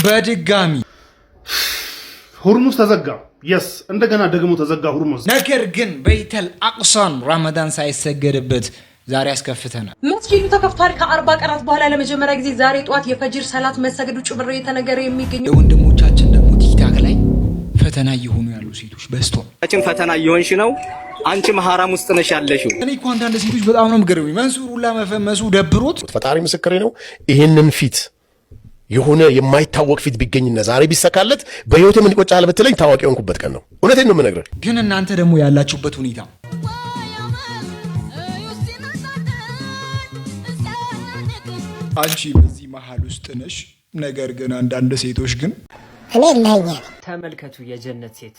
በድጋሚ ሁርሙዝ ተዘጋ። የስ እንደገና ደግሞ ተዘጋ ሁርሙዝ። ነገር ግን በይተል አቅሳን ረመዳን ሳይሰገድበት ዛሬ አስከፍተናል። መስጂዱ ተከፍቷል ከ40 ቀናት በኋላ ለመጀመሪያ ጊዜ ዛሬ ጧት የፈጅር ሰላት መሰገዱ ጭምር የተነገረ የሚገኘው የወንድሞቻችን ደግሞ ቲክታክ ላይ ፈተና እየሆኑ ያሉ ሴቶች በስቷል። ፈተና እየሆንሽ ነው አንቺም ሐራም ውስጥ ነሽ ያለሽው። እኔ እኮ አንዳንድ ሴቶች በጣም ነው የምገርመኝ። መንሱር ሁላ መፈመሱ ደብሮት ፈጣሪ ምስክሬ ነው። ይሄንን ፊት የሆነ የማይታወቅ ፊት ቢገኝና ዛሬ ቢሰካለት በህይወቴ ምን ይቆጫል ብትለኝ ታዋቂ የሆንኩበት ቀን ነው። እውነቴን ነው የምነግርህ። ግን እናንተ ደግሞ ያላችሁበት ሁኔታ አንቺ በዚህ መሃል ውስጥ ነሽ። ነገር ግን አንዳንድ ሴቶች ግን ተመልከቱ የጀነት ሴት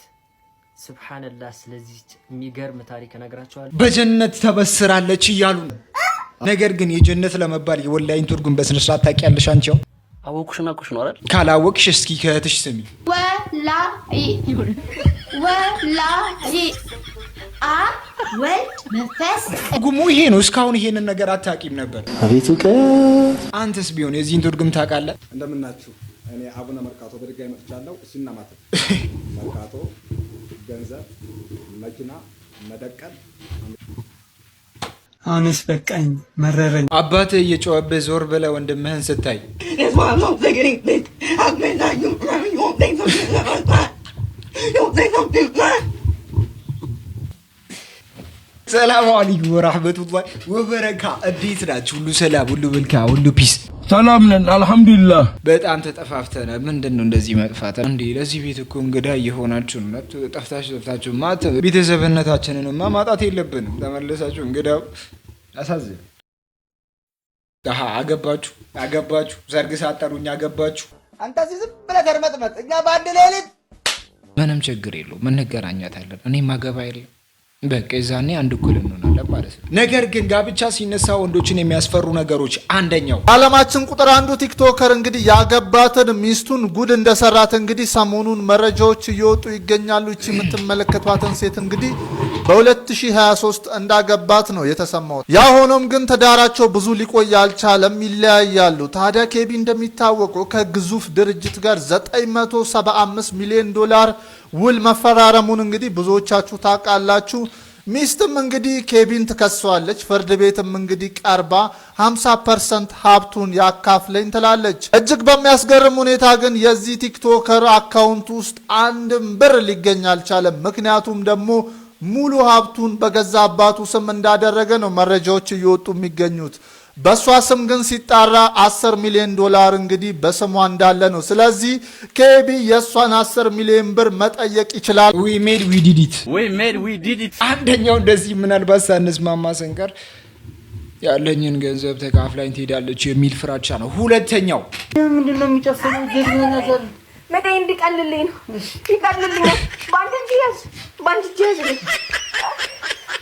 ሱብሃንአላህ። ስለዚህ የሚገርም ታሪክ እነግራችኋለሁ። በጀነት ተበስራለች እያሉ ነው። ነገር ግን የጀነት ለመባል የወላይን ትርጉም በስነ ስርዓት ታውቂያለሽ አንቺ? አወኩሽና ኩሽ ነው አይደል? ካላወቅሽ እስኪ ከእህትሽ ስሚ። ትርጉሙ ይሄ ነው። እስካሁን ይሄንን ነገር አታውቂም ነበር? አቤቱ አንተስ ቢሆን የዚህን ትርጉም ታውቃለህ? እንደምናችሁ እኔ አቡነ መርካቶ በድጋሚ መጥቻለሁ። እሺና ማለት መርካቶ ገንዘብ መኪና መደቀል አሁንስ በቃኝ መረረኝ። አባትህ እየጮኸብህ ዞር ብለህ ወንድምህን ስታይ ሰላም አለይኩም ወራህመቱላሂ ወበረካ። እንዴት ናችሁ? ሁሉ ሰላም፣ ሁሉ መልካም፣ ሁሉ ፒስ። ሰላም ነን አልሐምዱሊላህ። በጣም ተጠፋፍተናል። ምንድነው እንደዚህ መጥፋት እንዴ? ለዚህ ቤት እኮ እንግዳ እየሆናችሁ ነው። ጠፍታችሁ ማታ ቤተሰብነታችንንማ ማጣት የለብንም። ተመለሳችሁ እንግዳው አሳዝን። አገባችሁ ሰርግ ሳጠሩኝ አገባችሁ። አንተ እዚህ ዝም ብለህ ተርመጥመጥ፣ እኛ በአንድ ሌሊት ምንም ችግር የለውም እንገናኛታለን። እኔም አገባ የለም በቃ የዛኔ አንድ እኩል እንሆናለን ማለት ነው። ነገር ግን ጋብቻ ሲነሳ ወንዶችን የሚያስፈሩ ነገሮች አንደኛው ዓለማችን ቁጥር አንዱ ቲክቶከር እንግዲህ ያገባትን ሚስቱን ጉድ እንደሰራት እንግዲህ ሰሞኑን መረጃዎች እየወጡ ይገኛሉ። እቺ የምትመለከቷትን ሴት እንግዲህ በ2023 እንዳገባት ነው የተሰማው። ያ ሆኖም ግን ትዳራቸው ብዙ ሊቆይ አልቻለም፣ ይለያያሉ። ታዲያ ኬቢ እንደሚታወቀው ከግዙፍ ድርጅት ጋር 975 ሚሊዮን ዶላር ውል መፈራረሙን እንግዲህ ብዙዎቻችሁ ታውቃላችሁ። ሚስትም እንግዲህ ኬቢን ትከሷለች። ፍርድ ቤትም እንግዲህ ቀርባ 50% ሀብቱን ያካፍለኝ ትላለች። እጅግ በሚያስገርም ሁኔታ ግን የዚህ ቲክቶከር አካውንት ውስጥ አንድም ብር ሊገኝ አልቻለም። ምክንያቱም ደግሞ ሙሉ ሀብቱን በገዛ አባቱ ስም እንዳደረገ ነው መረጃዎች እየወጡ የሚገኙት። በሷ ስም ግን ሲጣራ 10 ሚሊዮን ዶላር እንግዲህ በስሟ እንዳለ ነው። ስለዚህ ኬቢ የሷን 10 ሚሊዮን ብር መጠየቅ ይችላል። we made we did it። አንደኛው እንደዚህ ምናልባት ሳንስማማ ስንቀር ያለኝን ገንዘብ ተካፍላኝ ትሄዳለች የሚል ፍራቻ ነው። ሁለተኛው ምንድነው የሚጨፍረው? ጀግና ነገር መጣ እንዲቀልልኝ ነው። ይቀልልኝ ነው። ባንድ ጃዝ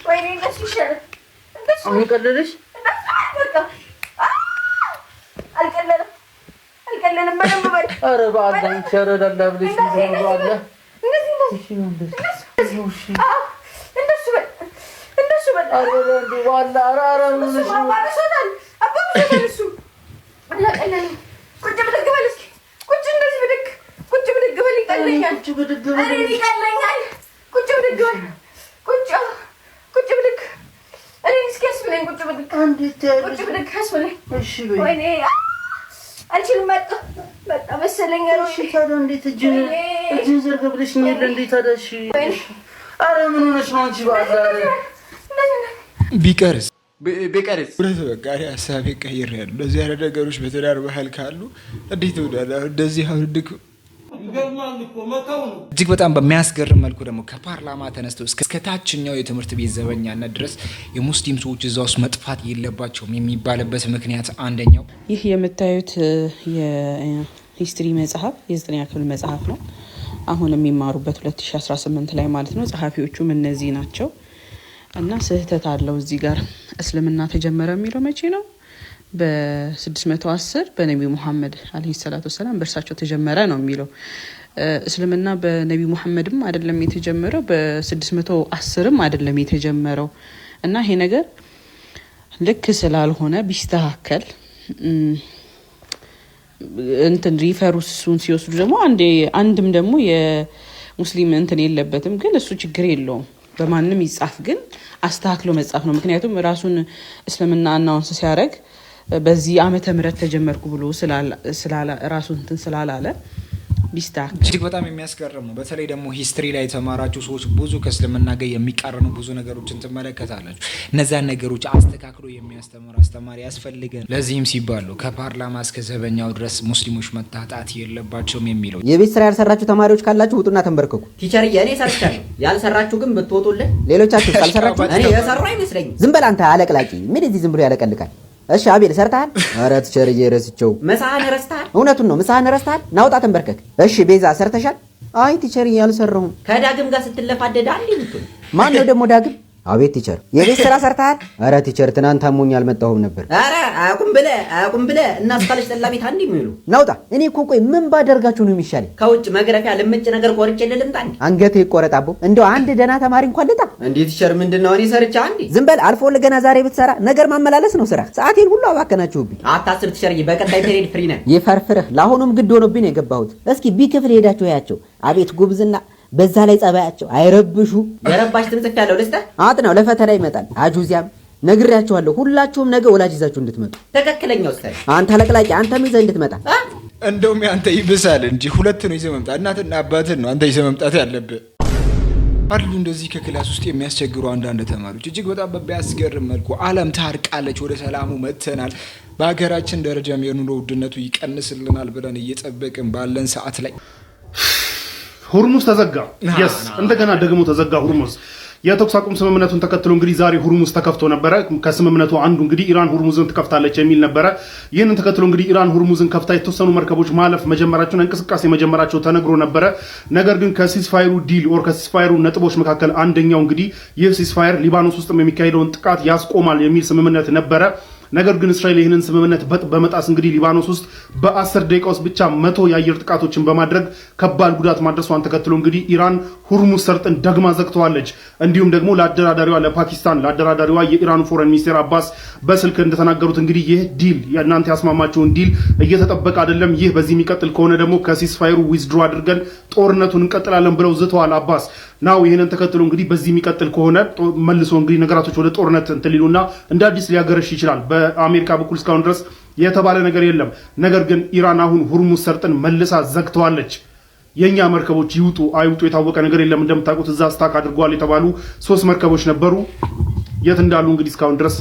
ወይኔ ደስ ይሻላል። አሁን ይቀልልሽ አልቀለለም በደንብ በል። ኧረ በአላህ ይቸረዳል ብለሽ ነው በአላህ እንደሱ በል። ኧረ በአላህ ኧረ ምንሽ ነው እሱ አልቀለለም። ቁጭ ብድግ በል እስኪ ቁጭ እንደዚህ ብድግ ቁጭ ብድግ በል። ይቀለኛል ቁጭ ብድግ በል ይቀለኛል። ቁጭ ብድግ በል ቁጭ ብድግ እኔ እስኪ አስብለኝ። ቁጭ ብድግ ቁጭ ብድግ አስብለኝ። እሺ በይ። ወይኔ አልችልም። መጣ መሰለኝ ነው። እሺ ታዲያ እንዴት እጅን ዘርጋ ብለሽ ነው እንዴት ታዳሽ? ኧረ ምን ሆነሽ ነው አንቺ? ቢቀርስ ብረት በቃሪ ሀሳቤ ቀይሬያለሁ። እንደዚህ አይነት ነገሮች በትዳር ባህል ካሉ እንዴት ወዳለ እንደዚህ አውድክ እጅግ በጣም በሚያስገርም መልኩ ደግሞ ከፓርላማ ተነስተው እስከ ታችኛው የትምህርት ቤት ዘበኛነት ድረስ የሙስሊም ሰዎች እዛ ውስጥ መጥፋት የለባቸውም የሚባልበት ምክንያት አንደኛው ይህ የምታዩት የሂስትሪ መጽሐፍ የ9ኛ ክፍል መጽሐፍ ነው። አሁን የሚማሩበት 2018 ላይ ማለት ነው። ጸሐፊዎቹም እነዚህ ናቸው እና ስህተት አለው እዚህ ጋር። እስልምና ተጀመረ የሚለው መቼ ነው? በ610 በነቢዩ ሙሐመድ አለይሂ ሰላቱ ወሰላም በእርሳቸው ተጀመረ ነው የሚለው። እስልምና በነቢዩ ሙሐመድም አይደለም የተጀመረው፣ በ610ም አይደለም የተጀመረው እና ይሄ ነገር ልክ ስላልሆነ ቢስተካከል እንትን ሪፈሩስን ሲወስዱ ደግሞ አንድም ደግሞ የሙስሊም እንትን የለበትም። ግን እሱ ችግር የለውም በማንም ይጻፍ፣ ግን አስተካክሎ መጻፍ ነው። ምክንያቱም ራሱን እስልምና አናውንስ ሲያደርግ በዚህ ዓመተ ምህረት ተጀመርኩ ብሎ ራሱን እንትን ስላላለ ቢስተካከል እጅግ በጣም የሚያስገርም ነው። በተለይ ደግሞ ሂስትሪ ላይ የተማራችሁ ሰዎች ብዙ ከእስልምና ጋር የሚቃረኑ ብዙ ነገሮችን ትመለከታላችሁ። እነዛን ነገሮች አስተካክሎ የሚያስተምር አስተማሪ ያስፈልገን። ለዚህም ሲባሉ ከፓርላማ እስከ ዘበኛው ድረስ ሙስሊሞች መታጣት የለባቸውም የሚለው። የቤት ስራ ያልሰራችሁ ተማሪዎች ካላችሁ ውጡና ተንበርከኩ። ቲቸር እኔ ሰርቻለሁ፣ ያልሰራችሁ ግን ብትወጡልን። ሌሎቻችሁ ካልሰራችሁ እኔ የሰራው አይመስለኝም። ዝም በል አንተ አለቅላቂ። ምን እዚህ ዝም ብሎ ያለቀልቃል? እሺ አቤል ሰርተሃል? ኧረ ቲቸርዬ ረስቸው። ምሳህን ረስተሃል? እውነቱን ነው፣ ምሳህን ረስተሃል። ናውጣ ተንበርከክ። እሺ ቤዛ ሰርተሻል? አይ ቲቸርዬ አልሰራሁም። ከዳግም ጋር ስትለፋደድ አንዴ ልትሆን። ማን ነው ደግሞ ዳግም? አቤት ቲቸር። የቤት ስራ ሰርተሃል? ኧረ ቲቸር ትናንት አሞኝ አልመጣሁም ነበር። ኧረ አቁም ብለህ እና እስካለች ጠላ ቤት አንዴ የሚሉ ናውጣ። እኔ እኮ ቆይ ምን ባደርጋችሁ ነው የሚሻለኝ? ከውጭ መግረፊያ ልምጭ ነገር ቆርጬ ልምጣ። አንገቴ ይቆረጣቦ። እንደው አንድ ደህና ተማሪ እንኳን ልጣ። እንዴ ቲቸር ምንድነው? እኔ ሰርቻ አንዴ። ዝም በል አልፎልህ። ገና ዛሬ ብትሰራ ነገር ማመላለስ ነው ስራ። ሰዓቴን ሁሉ አባከናችሁብኝ። አታስብ ቲቸር፣ በቀጣይ ፔሪድ ፍሪ ነን። ይፈርፍርህ። ለአሁኑም ግድ ሆኖብኝ ነው የገባሁት። እስኪ ቢክፍል ሄዳችሁ ያቸው። አቤት ጉብዝና! በዛ ላይ ጸባያቸው አይረብሹ። የረባሽ ትምጽፍ ያለው ልስተ አጥናው ለፈተና ይመጣል። አጁዚያም ነግሬያችኋለሁ። ሁላችሁም ነገ ወላጅ ይዛችሁ እንድትመጡ። ትክክለኛው ስታይ አንተ ለቅላቂ አንተም ይዘህ እንድትመጣ። እንደውም ያንተ ይብሳል እንጂ ሁለት ነው ይዘህ መምጣት። እናትና አባትን ነው አንተ ይዘህ መምጣት ያለብህ። አሉ እንደዚህ ከክላስ ውስጥ የሚያስቸግሩ አንዳንድ ተማሪዎች እጅግ በጣም በሚያስገርም መልኩ ዓለም ታርቃለች፣ ወደ ሰላሙ መጥተናል፣ በሀገራችን ደረጃም የኑሮ ውድነቱ ይቀንስልናል ብለን እየጠበቅን ባለን ሰዓት ላይ ሁርሙዝ ተዘጋ። የስ እንደገና ደግሞ ተዘጋ ሁርሙዝ። የተኩስ አቁም ስምምነቱን ተከትሎ እንግዲህ ዛሬ ሁርሙዝ ተከፍቶ ነበረ። ከስምምነቱ አንዱ እንግዲህ ኢራን ሁርሙዝን ትከፍታለች የሚል ነበረ። ይህንን ተከትሎ እንግዲህ ኢራን ሁርሙዝን ከፍታ የተወሰኑ መርከቦች ማለፍ መጀመራቸውን እንቅስቃሴ መጀመራቸው ተነግሮ ነበረ። ነገር ግን ከሲስፋየሩ ዲል ኦር ከሲስፋየሩ ነጥቦች መካከል አንደኛው እንግዲህ ይህ ሲስፋየር ሊባኖስ ውስጥ የሚካሄደውን ጥቃት ያስቆማል የሚል ስምምነት ነበረ። ነገር ግን እስራኤል ይህንን ስምምነት በመጣስ እንግዲህ ሊባኖስ ውስጥ በ10 ደቂቃ ውስጥ ብቻ 100 የአየር ጥቃቶችን በማድረግ ከባድ ጉዳት ማድረሷን ተከትሎ እንግዲህ ኢራን ሁርሙዝ ሰርጥን ደግማ ዘግተዋለች። እንዲሁም ደግሞ ለአደራዳሪዋ ለፓኪስታን ለአደራዳሪዋ የኢራኑ ፎረን ሚኒስቴር አባስ በስልክ እንደተናገሩት እንግዲህ ይህ ዲል የእናንተ ያስማማቸውን ዲል እየተጠበቀ አይደለም፣ ይህ በዚህ የሚቀጥል ከሆነ ደግሞ ከሲስፋየሩ ዊዝድሮ አድርገን ጦርነቱን እንቀጥላለን ብለው ዝተዋል አባስ ናው። ይህንን ተከትሎ እንግዲህ በዚህ የሚቀጥል ከሆነ መልሶ እንግዲህ ነገራቶች ወደ ጦርነት እንትን ሊሉና እንደ አዲስ ሊያገረሽ ይችላል። በአሜሪካ በኩል እስካሁን ድረስ የተባለ ነገር የለም። ነገር ግን ኢራን አሁን ሁርሙዝ ሰርጥን መልሳ ዘግተዋለች። የኛ መርከቦች ይውጡ አይውጡ የታወቀ ነገር የለም። እንደምታውቁት እዛ ስታክ አድርገዋል የተባሉ 3 መርከቦች ነበሩ። የት እንዳሉ እንግዲህ እስካሁን ድረስ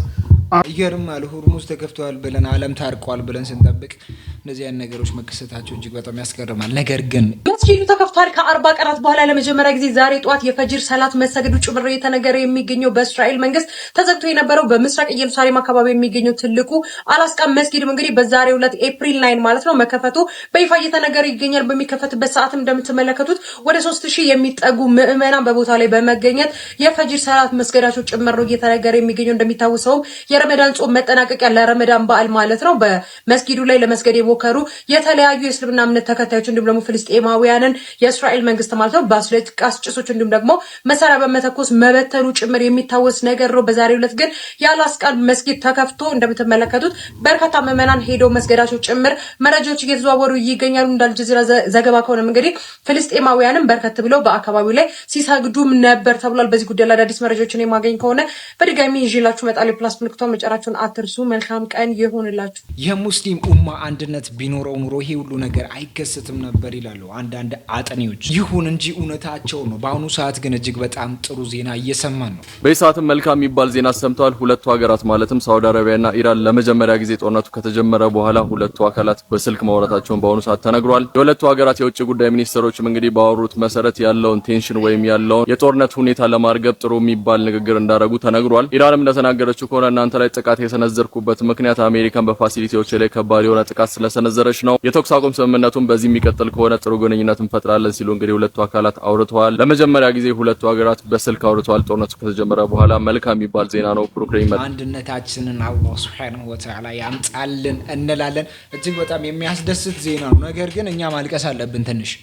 ይገርማል። ሁርሙዝ ተከፍተዋል ብለን ዓለም ታርቋል ብለን ስንጠብቅ እንደዚህ አይነት ነገሮች መከሰታቸው እጅግ በጣም ያስገርማል። ነገር ግን መስጂዱ ተከፍቷል ከ40 ቀናት በኋላ ለመጀመሪያ ጊዜ ዛሬ ጠዋት የፈጅር ሰላት መሰገዱ ጭምር የተነገረ የሚገኘው በእስራኤል መንግስት ተዘግቶ የነበረው በምስራቅ ኢየሩሳሌም አካባቢ የሚገኘው ትልቁ አላስቃ መስጊድም እንግዲህ በዛሬው ዕለት ኤፕሪል 9 ማለት ነው መከፈቱ በይፋ እየተነገረ ይገኛል። በሚከፈትበት ሰዓትም እንደምትመለከቱት ወደ 3000 የሚጠጉ ምዕመናን በቦታው ላይ በመገኘት የፈጅር ሰላት መስገዳቸው ጭምር ነው እየተነገረ የሚገኘው። እንደሚታወሰው የረመዳን ጾም መጠናቀቂያ ለረመዳን በዓል ማለት ነው በመስጊዱ ላይ ለመስገድ የሞከሩ የተለያዩ የእስልምና እምነት ተከታዮች እንዲሁም ደግሞ ፍልስጤማውያንን የእስራኤል መንግስት ማለት ነው በአስለቃሽ ጭሶች እንዲሁም ደግሞ መሳሪያ በመተኮስ መበተኑ ጭምር የሚታወስ ነገር ነው። በዛሬው ዕለት ግን የአላስቃል መስጊድ ተከፍቶ እንደምትመለከቱት በርካታ ምዕመናን ሄደው መስገዳቸው ጭምር መረጃዎች እየተዘዋወሩ ይገኛሉ። እንዳልጀዚራ ዘገባ ከሆነም እንግዲህ ፍልስጤማውያንም በርከት ብለው በአካባቢው ላይ ሲሰግዱም ነበር ተብሏል። በዚህ ጉዳይ ላይ አዳዲስ መረጃዎችን የማገኝ ከሆነ በድጋሚ ይዤላችሁ እመጣለሁ። ፕላስ ምልክቷን መጫራችሁን አትርሱ። መልካም ቀን ይሁንላችሁ። የሙስሊም ኡማ አንድነት ቢኖረው ኑሮ ይሄ ሁሉ ነገር አይከሰትም ነበር ይላሉ አንዳንድ አጥኚዎች። ይሁን እንጂ እውነታቸው ነው። በአሁኑ ሰዓት ግን እጅግ በጣም ጥሩ ዜና እየሰማን ነው። በዚህ ሰዓትም መልካም የሚባል ዜና ሰምተዋል። ሁለቱ ሀገራት ማለትም ሳውዲ አረቢያና ኢራን ለመጀመሪያ ጊዜ ጦርነቱ ከተጀመረ በኋላ ሁለቱ አካላት በስልክ ማውራታቸውን በአሁኑ ሰዓት ተነግሯል። የሁለቱ ሀገራት የውጭ ጉዳይ ሚኒስትሮችም እንግዲህ ባወሩት መሰረት ያለውን ቴንሽን ወይም ያለውን የጦርነት ሁኔታ ለማርገብ ጥሩ የሚባል ንግግር እንዳደረጉ ተነግሯል። ኢራንም እንደተናገረችው ከሆነ እናንተ ላይ ጥቃት የሰነዘርኩበት ምክንያት አሜሪካን በፋሲሊቲዎች ላይ ከባድ የሆነ ጥቃት ስለሰነዘረች ነው። የተኩስ አቁም ስምምነቱን በዚህ የሚቀጥል ከሆነ ጥሩ ግንኙነት እንፈጥራለን ሲሉ እንግዲህ ሁለቱ አካላት አውርተዋል። ለመጀመሪያ ጊዜ ሁለቱ ሀገራት በስልክ አውርተዋል። ጦርነቱ ከተጀመረ በኋላ መልካም የሚባል ዜና ነው። ፕሮክሬም አንድነታችንን አላህ Subhanahu Wa Ta'ala ያምጣልን እንላለን። እጅግ በጣም የሚያስደስት ዜና ነው። ነገር ግን እኛ ማልቀስ አለብን ትንሽ።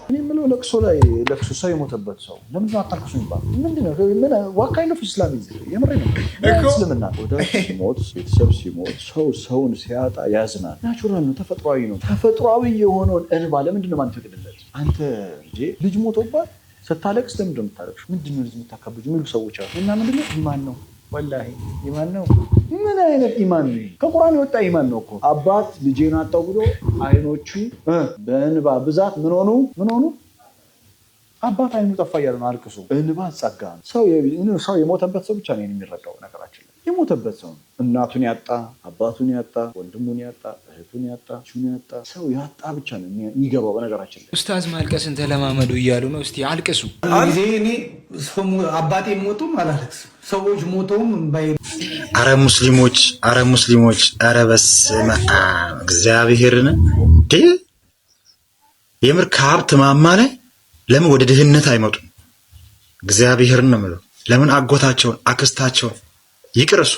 እኔ የምለው ለቅሶ ላይ ለቅሶ ሰው የሞተበት ሰው ለምን አታልቅሱ ይባል? ምንድነው? ምን ዋካይ ነው ኢስላም ይዘ የምሬ ነው እስልምና ወዳጅ ሲሞት ቤተሰብ ሲሞት ሰውን ሲያጣ ያዝናል። ናቹራል ነው፣ ተፈጥሯዊ ነው። ተፈጥሯዊ የሆነውን እንባ ለምንድን ነው ማንፈቅድለት? አንተ ልጅ ሞቶባት ስታለቅስ ለምንድን ነው የምታለቅሽው? ምንድን ነው ልጅ የምታካብጁ የሚሉ ሰዎች አሉ። እና ምንድነው ኢማን ነው፣ ወላሂ ኢማን ነው። ምን አይነት ኢማን ነው? ከቁርአን የወጣ ኢማን ነው እኮ። አባት ልጄን አጣው ብሎ አይኖቹ በእንባ ብዛት ምን ሆኑ? አባት አይኑ ጠፋ እያለ ነው አልቅሶ። እንባ ጸጋ ነው። ሰው የሞተበት ሰው ብቻ ነው የሚረዳው። ነገራችን ላይ የሞተበት ሰው ነው። እናቱን ያጣ፣ አባቱን ያጣ፣ ወንድሙን ያጣ፣ እህቱን ያጣ፣ እሱን ያጣ ሰው ያጣ ብቻ ነው የሚገባው። በነገራችን ላይ ኡስታዝ ማልቀስን ተለማመዱ እያሉ ነው። እስቲ አልቅሱ። እኔ አባቴ ሞቶም አላለቅስም፣ ሰዎች ሞተውም ባይ አረ ሙስሊሞች አረ በስመ አብ እግዚአብሔርን የምር ከሀብት ማማ ላይ ለምን ወደ ድህነት አይመጡም? እግዚአብሔርን ነው የምለው። ለምን አጎታቸውን አክስታቸውን ይቅርሱ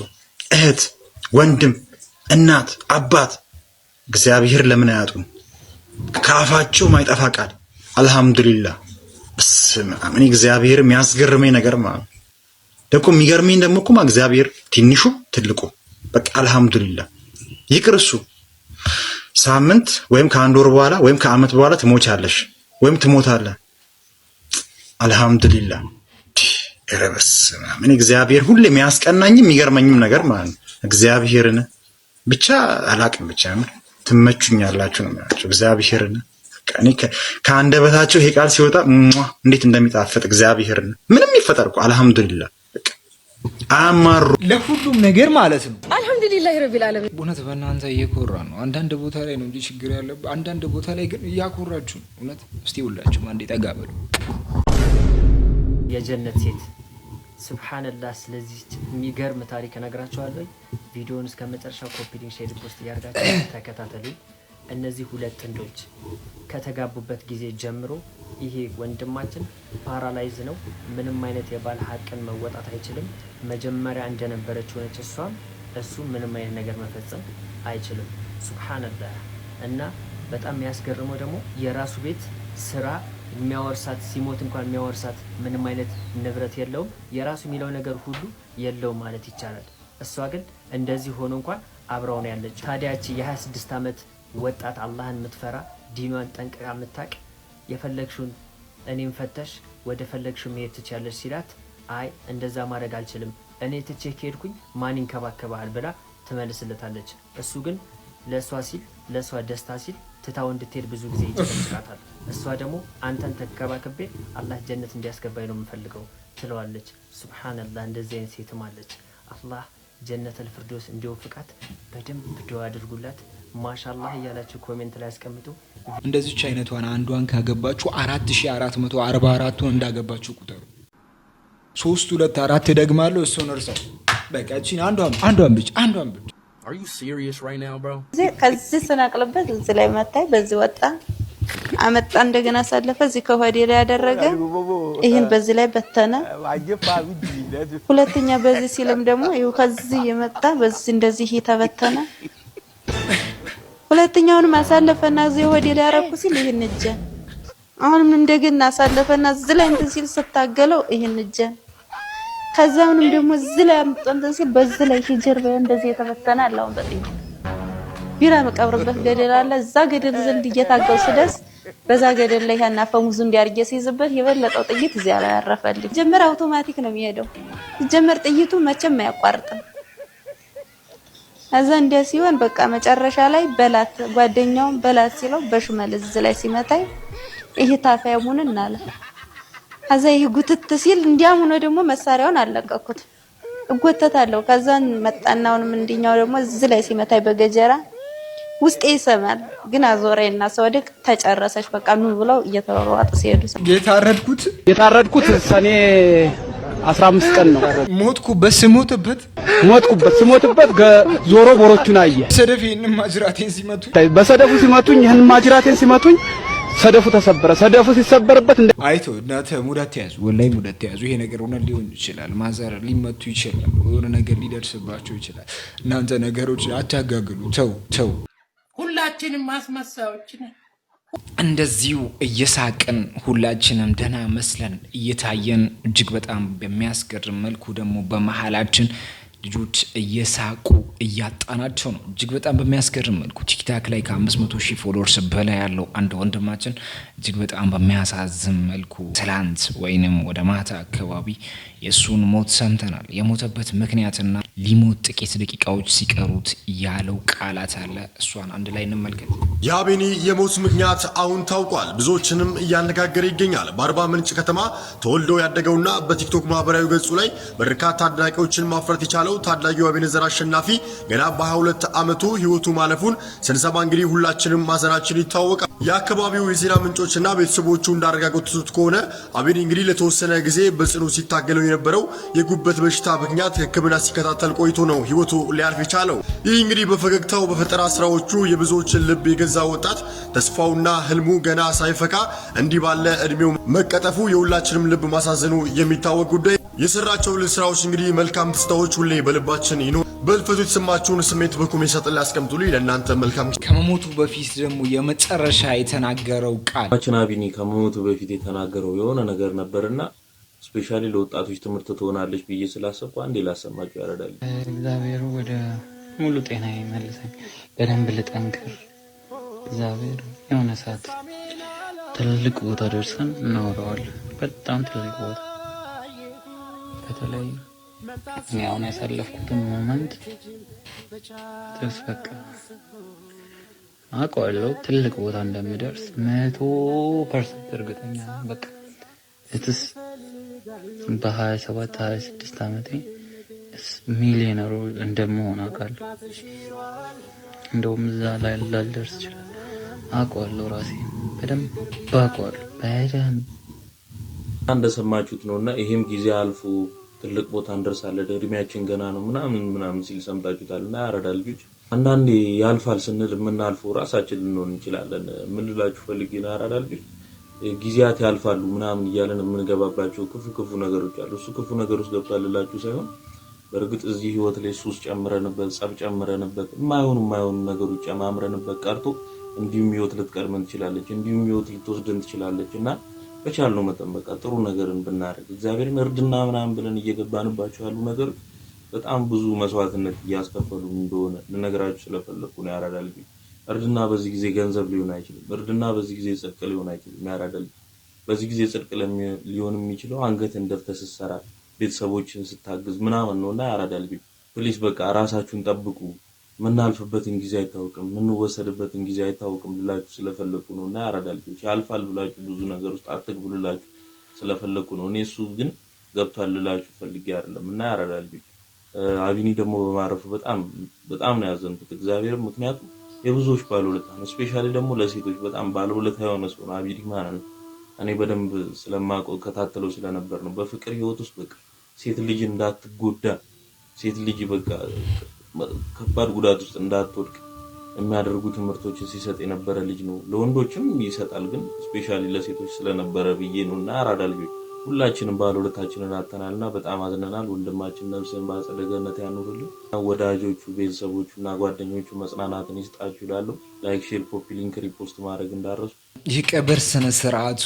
እህት ወንድም እናት አባት እግዚአብሔር ለምን አያጡም? ከአፋቸው ማይጠፋ ቃል አልহামዱሊላህ። በስመ አብ እኔ እግዚአብሔር የሚያስገርመኝ ነገር ማለት ደግሞ የሚገርመኝ ደግሞ እኮ እግዚአብሔር ትንሹ ትልቁ በቃ አልহামዱሊላህ ይቅርሱ። ሳምንት ወይም ከአንድ ወር በኋላ ወይም ከአመት በኋላ ትሞቻለሽ ወይም ትሞታለህ። አልহামዱሊላህ ረበስ ምን እግዚአብሔር ሁሌ የሚያስቀናኝም የሚገርመኝም ነገር ማለት ነው። እግዚአብሔርን ብቻ አላቅም ብቻ ትመቹኛላችሁ ነው የሚያቸው እግዚአብሔርን። እኔ ከአንደበታቸው ይሄ ቃል ሲወጣ እንዴት እንደሚጣፍጥ እግዚአብሔርን ምንም ይፈጠርኩ አልহামዱሊላህ አማሩ ለሁሉም ነገር ማለት ነው። አልহামዱሊላህ ረቢል ዓለሚን። እውነት በእናንተ እየኮራ ነው። አንዳንድ ቦታ ላይ ነው እንጂ ችግር ያለበት፣ አንዳንድ ቦታ ላይ ግን እያኮራችሁ ነው። እውነት እስቲ ሁላችሁም አንዴ ጠጋ በሉ። የጀነት ሴት ሱብሃንአላህ። ስለዚህ የሚገርም ታሪክ እነግራችኋለሁ። ቪዲዮውን እስከ መጨረሻው ኮፒ ሊንክ ሼር ፖስት ያርጋችሁ ተከታተሉ። እነዚህ ሁለት ጥንዶች ከተጋቡበት ጊዜ ጀምሮ ይሄ ወንድማችን ፓራላይዝ ነው። ምንም አይነት የባል ሀቅን መወጣት አይችልም። መጀመሪያ እንደነበረች ሆነች እሷም እሱ ምንም አይነት ነገር መፈጸም አይችልም። ሱብሃንአላህ። እና በጣም የሚያስገርመው ደግሞ የራሱ ቤት ስራ የሚያወርሳት ሲሞት እንኳን የሚያወርሳት ምንም አይነት ንብረት የለውም። የራሱ የሚለው ነገር ሁሉ የለውም ማለት ይቻላል። እሷ ግን እንደዚህ ሆኖ እንኳን አብረው ነው ያለች። ታዲያች የ26 ዓመት ወጣት አላህን የምትፈራ ዲኗን ጠንቅቃ የምታውቅ የፈለግሽውን እኔም ፈተሽ ወደ ፈለግሽው መሄድ ትችያለሽ ሲላት አይ እንደዛ ማድረግ አልችልም፣ እኔ ትቼ ከሄድኩኝ ማን ይንከባከባል ብላ ትመልስለታለች። እሱ ግን ለእሷ ሲል ለእሷ ደስታ ሲል ትታው እንድትሄድ ብዙ ጊዜ ይጨቀጭቃታል። እሷ ደግሞ አንተን ተከባክቤ አላህ ጀነት እንዲያስገባኝ ነው የምፈልገው ትለዋለች። ሱብሃንአላህ። እንደዚህ አይነት ሴትም አለች። አላህ ጀነተል ፊርደውስ እንዲወፍቃት በደንብ ዱዓ አድርጉላት። ማሻአላህ እያላችሁ ኮሜንት ላይ አስቀምጡ። እንደዚች አይነቷን አንዷን ካገባችሁ 4444ቱን እንዳገባችሁ ቁጠሩ። 3 2 4 ደግማለሁ። እሱን እርሳው። በቃ እቺን አንዷን ብቻ Are you serious right now, bro? ከዚህ ስናቅልበት እዚህ ላይ መታይ በዚህ ወጣ አመጣ እንደገና ሳለፈ እዚህ ከሆዴ ላይ ያደረገ ይሄን በዚህ ላይ በተነ። ሁለተኛ በዚህ ሲልም ደግሞ ይኸው ከዚህ የመጣ በዚህ እንደዚህ ተበተነ። ሁለተኛውንም አሳለፈና እዚህ ሆዴ ላይ ያረኩ ሲል ይሄን እጀ አሁንም እንደገና አሳለፈና እዚህ ላይ እንደዚህ ሲል ስታገለው ይሄን እጀ ከዛውንም ደግሞ እዚህ ላይ አምጥቶ ሲል በዚህ ላይ ጀርባዬ እንደዚህ የተበተነ አላውን በጥይት ቢራ መቀብርበት ገደል አለ። እዛ ገደል ዘንድ እየታገው ስደስ በዛ ገደል ላይ ያና ፈሙዙ እንዲያርገ ሲይዝበት የበለጠው ጥይት እዚያ ላይ ያረፈልኝ። ጀመር አውቶማቲክ ነው የሚሄደው። ጀመር ጥይቱ መቼም አያቋርጥም። እዛ እንደ ሲሆን በቃ መጨረሻ ላይ በላት ጓደኛውን በላት ሲለው በሽመል እዚህ ላይ ሲመታይ ይሄ ታፋያሙን እናለ ከዛ ይሄ ጉትት ሲል እንዲያም ሆኖ ደግሞ መሳሪያውን አለቀኩት እጎተታለሁ። ከዛን መጣናውንም እንዲኛው ደግሞ እዚህ ላይ ሲመታይ በገጀራ ውስጤ ይሰማል። ግን አዞሬና ሰወድቅ ተጨረሰች። በቃ ኑ ብለው እየተሯሯጡ ሲሄዱ የታረድኩት ሰኔ 15 ቀን ነው። ሞትኩበት ስሞትበት ዞሮ ቦሮቹን አየ። ሰደፌን ማጅራቴን ሲመቱኝ በሰደፉ ሲመቱኝ ይሄን ማጅራቴን ሲመቱኝ ሰደፉ ተሰበረ። ሰደፉ ሲሰበርበት አይቶ እናተ ሙዳት ያዙ፣ ወላይ ሙዳት ያዙ። ይሄ ነገር እውነት ሊሆን ይችላል። ማዘር ሊመቱ ይችላል። የሆነ ነገር ሊደርስባቸው ይችላል። እናንተ ነገሮች አታጋግሉ። ተው። ሁላችንም ማስመሳዮች ነን። እንደዚሁ እየሳቅን ሁላችንም ደህና መስለን እየታየን እጅግ በጣም በሚያስገርም መልኩ ደግሞ በመሃላችን ልጆች እየሳቁ እያጣናቸው ነው። እጅግ በጣም በሚያስገርም መልኩ ቲክታክ ላይ ከ500,000 ፎሎወርስ በላይ ያለው አንድ ወንድማችን እጅግ በጣም በሚያሳዝን መልኩ ትላንት ወይንም ወደ ማታ አካባቢ የሱን ሞት ሰምተናል። የሞተበት ምክንያትና ሊሞት ጥቂት ደቂቃዎች ሲቀሩት ያለው ቃላት አለ። እሷን አንድ ላይ እንመልከት። የአቤኒ የሞት ምክንያት አሁን ታውቋል። ብዙዎችንም እያነጋገረ ይገኛል። በአርባ ምንጭ ከተማ ተወልዶ ያደገውና በቲክቶክ ማህበራዊ ገጹ ላይ በርካታ አድናቂዎችን ማፍራት የቻለው ታዳጊው አቤኔዘር አሸናፊ ገና በ22 ዓመቱ ህይወቱ ማለፉን ስንሰማ እንግዲህ ሁላችንም ማዘናችን ይታወቃል። የአካባቢው የዜና ምንጮችና ቤተሰቦቹ እንዳረጋገጡት ከሆነ አቤኒ እንግዲህ ለተወሰነ ጊዜ በጽኑ ሲታገለው የነበረው የጉበት በሽታ ምክንያት ሕክምና ሲከታተል ቆይቶ ነው ህይወቱ ሊያልፍ የቻለው። ይህ እንግዲህ በፈገግታው በፈጠራ ስራዎቹ የብዙዎችን ልብ የገዛ ወጣት ተስፋውና ህልሙ ገና ሳይፈካ እንዲህ ባለ እድሜው መቀጠፉ የሁላችንም ልብ ማሳዘኑ የሚታወቅ ጉዳይ። የሰራቸው ስራዎች እንግዲህ መልካም ትዝታዎች ሁሌ በልባችን ይኖር። በልፈቱ የተሰማችሁን ስሜት በኮሜንት ሳጥን ላይ አስቀምጡልኝ። ለእናንተ መልካም። ከመሞቱ በፊት ደግሞ የመጨረሻ የተናገረው ቃል አቤኒ ከመሞቱ በፊት የተናገረው የሆነ ነገር ነበርና ስፔሻሊ ለወጣቶች ትምህርት ትሆናለች ብዬ ስላሰብኩ አንዴ ላሰማችሁ ያረዳል። እግዚአብሔር ወደ ሙሉ ጤና ይመልሰኝ፣ በደንብ ልጠንክር። እግዚአብሔር የሆነ ሰዓት ትልቅ ቦታ ደርሰን እናወራዋለን። በጣም ትልቅ ቦታ በተለይ እኔ አሁን ያሳለፍኩትን ሞመንት ተስፈቀ አውቀዋለሁ። ትልቅ ቦታ እንደምደርስ 100% እርግጠኛ ነኝ። በቃ እትስ በ27 26 ዓመቴ ሚሊዮነር እንደምሆን አውቃለሁ። እንደውም እዛ ላይ ላልደርስ ይችላል አውቀዋለሁ። ራሴ በደንብ አውቀዋለሁ። በደንብ እንደሰማችሁት ነውና ይሄም ጊዜ አልፎ ትልቅ ቦታ እንደርሳለን እድሜያችን ገና ነው ምናምን ሲል ሰምታችሁታልና ያረዳል ልጆች። አንዳንዴ ያልፋል ስንል የምናልፈው ራሳችን ልንሆን እንችላለን። ምን ልላችሁ ፈልጌ ነው ያረዳል ልጆች፣ ጊዜያት ያልፋሉ ምናምን እያለን የምንገባባቸው ክፉ ነገሮች አሉ። እሱ ክፉ ነገር ውስጥ ገብቷል ልላችሁ ሳይሆን በእርግጥ እዚህ ህይወት ላይ ሱስ ጨምረንበት፣ ጸብ ጨምረንበት፣ የማይሆኑ ነገሮች ጨማምረንበት ቀርቶ እንዲሁም ህይወት ልትቀርመን ትችላለች፣ እንዲሁም ህይወት ልትወስደን ትችላለች። እና በቻልነው መጠን በቃ ጥሩ ነገርን ብናደርግ እግዚአብሔርን እርድና ምናምን ብለን እየገባንባቸው ያሉ ነገሮች በጣም ብዙ መስዋዕትነት እያስከፈሉ እንደሆነ ልነግራችሁ ስለፈለኩ ነው ያራዳል። እርድና በዚህ ጊዜ ገንዘብ ሊሆን አይችልም። እርድና በዚህ ጊዜ ጽድቅ ሊሆን አይችልም። ያራዳል በዚህ ጊዜ ጽድቅ ሊሆን የሚችለው አንገትን ደፍተህ ስትሰራ፣ ቤተሰቦችን ስታግዝ ምናምን ነውና ያራዳል። ፕሊስ በቃ ራሳችሁን ጠብቁ። ምናልፍበትን ጊዜ አይታወቅም፣ ምንወሰድበትን ጊዜ አይታወቅም ልላችሁ ስለፈለኩ ነውና ያራዳል። ያልፋል ብላችሁ ብዙ ነገር ውስጥ አትግቡ ልላችሁ ስለፈለኩ ነው። እኔ እሱ ግን ገብቷል ልላችሁ ፈልጌ አይደለም እና ያራዳል። አቢኒ ደግሞ በማረፉ በጣም ነው ያዘንኩት እግዚአብሔር። ምክንያቱም የብዙዎች ባለውለታ ነው። ስፔሻሊ ደግሞ ለሴቶች በጣም ባለውለታ የሆነ ሰው ነው አቢኒ ማለት ነው። እኔ በደንብ ስለማውቀው ከታተለው ስለነበር ነው። በፍቅር ህይወት ውስጥ በቃ ሴት ልጅ እንዳትጎዳ፣ ሴት ልጅ በቃ ከባድ ጉዳት ውስጥ እንዳትወድቅ የሚያደርጉ ትምህርቶችን ሲሰጥ የነበረ ልጅ ነው። ለወንዶችም ይሰጣል፣ ግን ስፔሻሊ ለሴቶች ስለነበረ ብዬ ነውና ያራዳል። ሁላችንም ባለውለታችንን አጥተናልና በጣም አዝነናል። ወንድማችን ነፍስን በአጸደ ገነት ያኑርልን። ወዳጆቹ፣ ቤተሰቦቹና ጓደኞቹ መጽናናትን ይስጣችሁ ይላሉ። ላይክ፣ ሼር፣ ኮፒ ሊንክ፣ ሪፖስት ማድረግ እንዳረሱ። የቀብር ስነ ስርዓቱ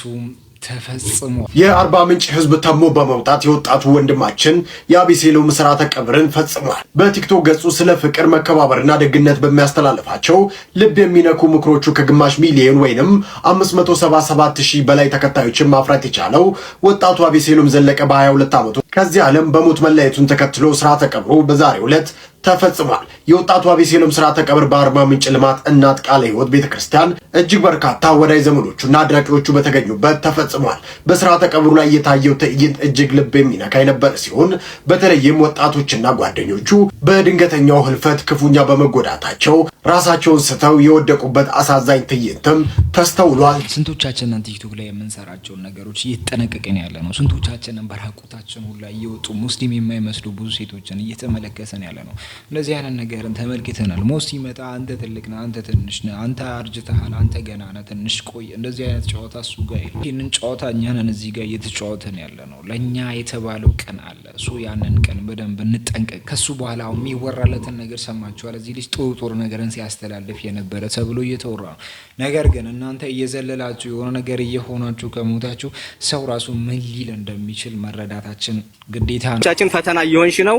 ተፈጽሞ የአርባ ምንጭ ህዝብ ተሞ በመውጣት የወጣቱ ወንድማችን የአቤሴሎም ስርዓተ ቀብርን ፈጽሟል። በቲክቶክ ገጹ ስለ ፍቅር መከባበርና ደግነት በሚያስተላልፋቸው ልብ የሚነኩ ምክሮቹ ከግማሽ ሚሊዮን ወይንም 577,000 በላይ ተከታዮችን ማፍራት የቻለው ወጣቱ አቤሴሎም ዘለቀ በ22 ዓመቱ ከዚህ ዓለም በሞት መለየቱን ተከትሎ ስርዓተ ቀብሩ በዛሬው ዕለት ተፈጽሟል። የወጣቱ አቤሴሎም ስርዓተ ቀብር በአርባ ምንጭ ልማት እናት ቃለ ሕይወት ቤተክርስቲያን እጅግ በርካታ ወዳጅ ዘመዶቹና አድናቂዎቹ በተገኙበት ተፈጽሟል። በስርዓተ ቀብሩ ላይ የታየው ትዕይንት እጅግ ልብ የሚነካ የነበረ ሲሆን በተለይም ወጣቶችና ጓደኞቹ በድንገተኛው ህልፈት ክፉኛ በመጎዳታቸው ራሳቸውን ስተው የወደቁበት አሳዛኝ ትዕይንትም ተስተውሏል። ስንቶቻችንን ቲክቶክ ላይ የምንሰራቸውን ነገሮች እየተጠነቀቅን ያለ ነው። ስንቶቻችንን በራቁታችን ሁላ እየወጡ ሙስሊም የማይመስሉ ብዙ ሴቶችን እየተመለከተን ያለ ነው። እንደዚህ አይነት ነገርን ተመልክተናል። ሞት ሲመጣ አንተ ትልቅ ነህ፣ አንተ ትንሽ ነህ፣ አንተ አርጅተሃል፣ አንተ ገና ነህ፣ ትንሽ ቆይ። እንደዚህ አይነት ጨዋታ እሱ ጋር የለም። ይህንን ጨዋታ እኛ ነን እዚህ ጋር እየተጫወተን ያለ ነው። ለእኛ የተባለው ቀን አለ። እሱ ያንን ቀን በደንብ እንጠንቀቅ። ከሱ በኋላ የሚወራለትን ነገር ሰማችኋል። እዚህ ልጅ ጥሩ ነገርን ሲያስተላልፍ የነበረ ተብሎ እየተወራ ነው። ነገር ግን እናንተ እየዘለላችሁ የሆነ ነገር እየሆናችሁ ከሞታችሁ ሰው ራሱ ምን ሊል እንደሚችል መረዳታችን ግዴታ ነው። ቻችን ፈተና እየሆንሽ ነው።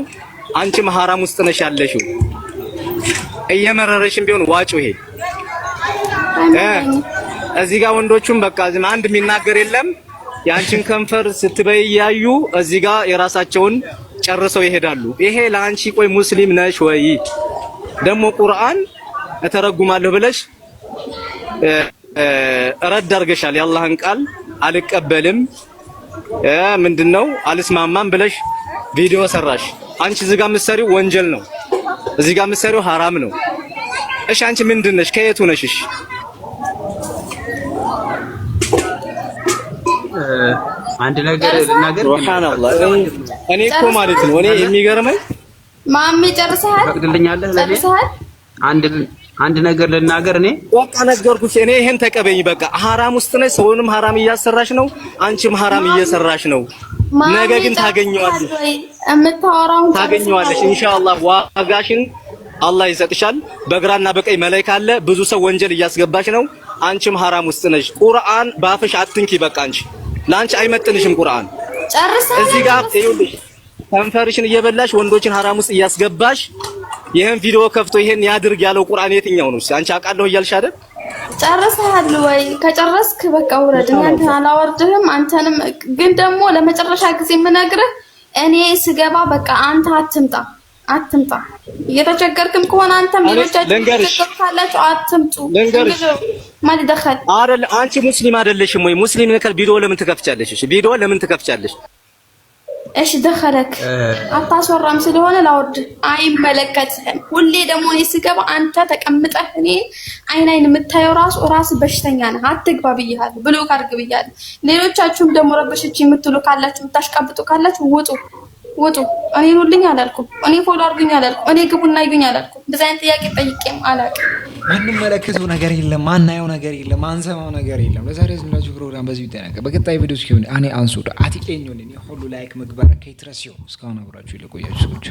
አንቺም ሐራም ውስጥ ነሽ ያለሽው። እየመረረሽም ቢሆን ዋጪው። ይሄ እዚህ ጋር ወንዶቹም በቃ አንድ የሚናገር የለም። ያንቺን ከንፈር ስትበይ ያዩ እዚህ ጋር የራሳቸውን ጨርሰው ይሄዳሉ። ይሄ ለአንቺ ቆይ ሙስሊም ነሽ ወይ? ደግሞ ቁርአን እተረጉማለሁ ብለሽ ረድ አድርገሻል። የአላህን ቃል አልቀበልም ምንድነው አልስማማም ብለሽ ቪዲዮ ሰራሽ። አንቺ እዚህ ጋር የምትሰሪው ወንጀል ነው። እዚህ ጋር የምትሰሪው ሐራም ነው። እሺ አንቺ ምንድነሽ? ከየቱ ነሽ? እሺ አንድ ነገር ልናገር። ሱብሃንአላህ እኔ እኮ ማለት ነው እኔ የሚገርመኝ ማሜ ጨርሰሃል? ፈቅድልኛለህ? አንድ ነገር ልናገር። እኔ በቃ ነገርኩሽ። እኔ ይሄን ተቀበኝ። በቃ ሐራም ውስጥ ነሽ። ሰውንም ሐራም እያሰራሽ ነው። አንቺም ሐራም እየሰራሽ ነው። ነገ ግን ታገኘዋለሽ። የምታወራውን ታገኘዋለሽ ኢንሻአላህ። ዋጋሽን አላህ ይሰጥሻል። በግራና በቀኝ መላእክት አለ። ብዙ ሰው ወንጀል እያስገባሽ ነው። አንቺም ሐራም ውስጥ ነሽ። ቁርአን ባፍሽ አትንኪ። በቃ አንቺ ላንቺ አይመጥንሽም ቁርአን። ጨርሰሃል? እዚህ ጋር ይኸውልሽ ከንፈርሽን እየበላሽ ወንዶችን ሐራም ውስጥ እያስገባሽ ይሄን ቪዲዮ ከፍቶ ይሄን ያድርግ ያለው ቁርአን የትኛው ነው? አንቺ አውቃለሁ እያልሽ አይደል? ጨርሰሃል ወይ? ከጨረስክ በቃ ውረድ። አንተ አላወርድህም። አንተንም ግን ደግሞ ለመጨረሻ ጊዜ የምነግርህ እኔ ስገባ በቃ አንተ አትምጣ። እየተቸገርክም ከሆነ አንተም ሌሎቻችሁ ካላችሁ አትምጡ። ማን ይደخل አይደል? አንቺ ሙስሊም አይደለሽም ወይ? ሙስሊም ነከል ቪዲዮ ለምን ትከፍቻለሽ? እሺ ቪዲዮ ለምን ትከፍቻለሽ? እሺ ደኸለክ አታስወራም ስለሆነ ላወርድ አይመለከትህም። ሁሌ ደግሞ እኔ ስገባ አንተ ተቀምጠህ እኔ አይን የምታየው ራስ በሽተኛ ነህ። አትግባ ብያለሁ፣ ብሎክ አድርግ ብያለሁ። ሌሎቻችሁም ደግሞ ረበሽች የምትሉ ካላችሁ የምታሽቀብጡ ካላችሁ ውጡ። እኔ ሁሉኝ አላልኩም። እኔ ፎሎ አድርጉኝ አላልኩም። እኔ ግቡና ይጉኝ አላልኩም። እንደዛ አይነት ጥያቄ ጠይቄም አላውቅም። ማንመለከተው ነገር የለም፣ ማናየው ነገር የለም፣ ማንሰማው ነገር የለም። ለዛሬ ዝምላችሁ ፕሮግራም በዚህ ይጠናቀቃል። በቀጣይ ቪዲዮስ ከሆነ እኔ አንሱዳ አቲቀኞን እኔ ሁሉ ላይክ መግባር ከይትረሲው እስካሁን አብራችሁ ለቆያችሁ ሰዎች